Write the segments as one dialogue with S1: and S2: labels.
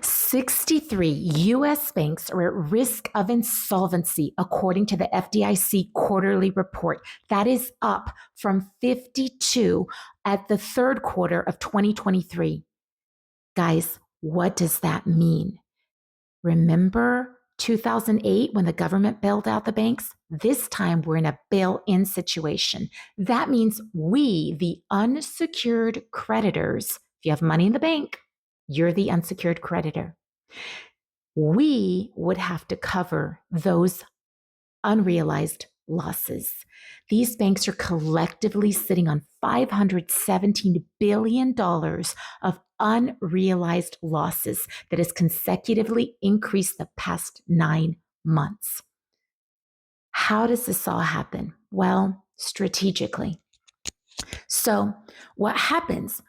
S1: 63 U.S. banks are at risk of insolvency, according to the FDIC quarterly report. That is up from 52 at the third quarter of 2023. Guys, what does that mean? Remember 2008 when the government bailed out the banks? This time we're in a bail-in situation. That means we, the unsecured creditors, if you have money in the bank, you're the unsecured creditor. We would have to cover those unrealized losses. These banks are collectively sitting on $517 billion of unrealized losses that has consecutively increased the past 9 months. How does this all happen? Well, strategically. So what happens?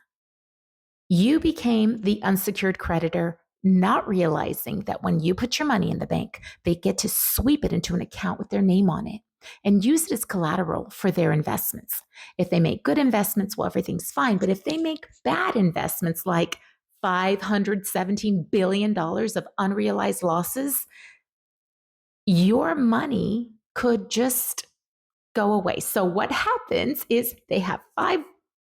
S1: You became the unsecured creditor, not realizing that when you put your money in the bank, they get to sweep it into an account with their name on it and use it as collateral for their investments. If they make good investments, well, everything's fine. But if they make bad investments like $517 billion of unrealized losses, your money could just go away. So what happens is they have 5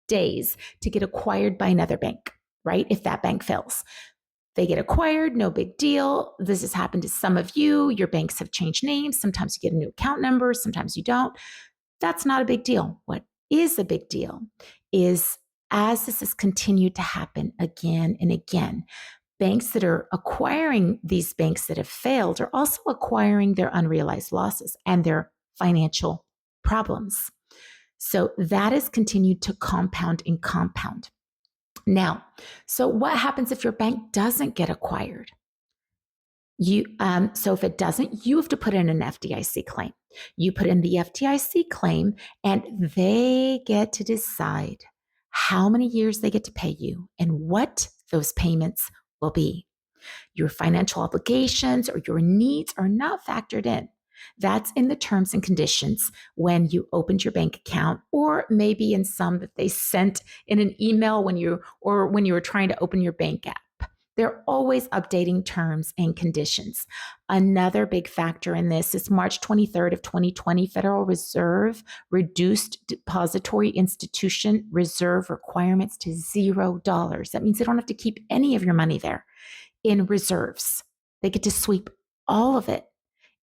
S1: days to get acquired by another bank, right? If that bank fails. They get acquired, no big deal. This has happened to some of you. Your banks have changed names. Sometimes you get a new account number, sometimes you don't. That's not a big deal. What is a big deal is as this has continued to happen again and again, banks that are acquiring these banks that have failed are also acquiring their unrealized losses and their financial problems. So that has continued to compound and compound. Now, so what happens if your bank doesn't get acquired? So if it doesn't, you have to put in an FDIC claim. You put in the FDIC claim and they get to decide how many years they get to pay you and what those payments will be. Your financial obligations or your needs are not factored in. That's in the terms and conditions when you opened your bank account, or maybe in some that they sent in an email when you were trying to open your bank app. They're always updating terms and conditions. Another big factor in this is March 23rd of 2020, Federal Reserve reduced depository institution reserve requirements to $0. That means they don't have to keep any of your money there in reserves. They get to sweep all of it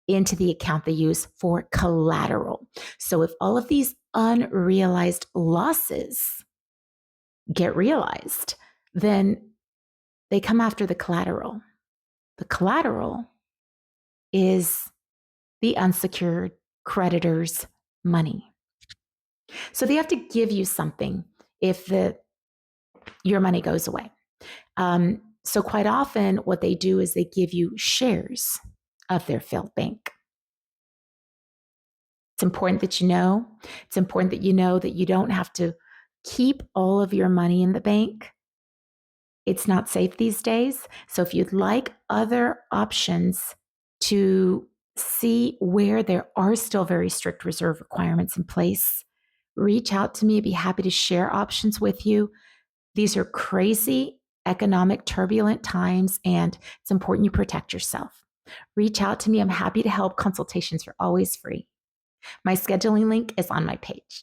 S1: into the account they use for collateral. So if all of these unrealized losses get realized, then they come after the collateral. The collateral is the unsecured creditor's money. So they have to give you something if your money goes away. So quite often what they do is they give you shares of their failed bank. It's important that you know. It's important that you know that you don't have to keep all of your money in the bank. It's not safe these days. So if you'd like other options to see where there are still very strict reserve requirements in place, reach out to me. I'd be happy to share options with you. These are crazy, economic, turbulent times, and it's important you protect yourself. Reach out to me. I'm happy to help. Consultations are always free. My scheduling link is on my page.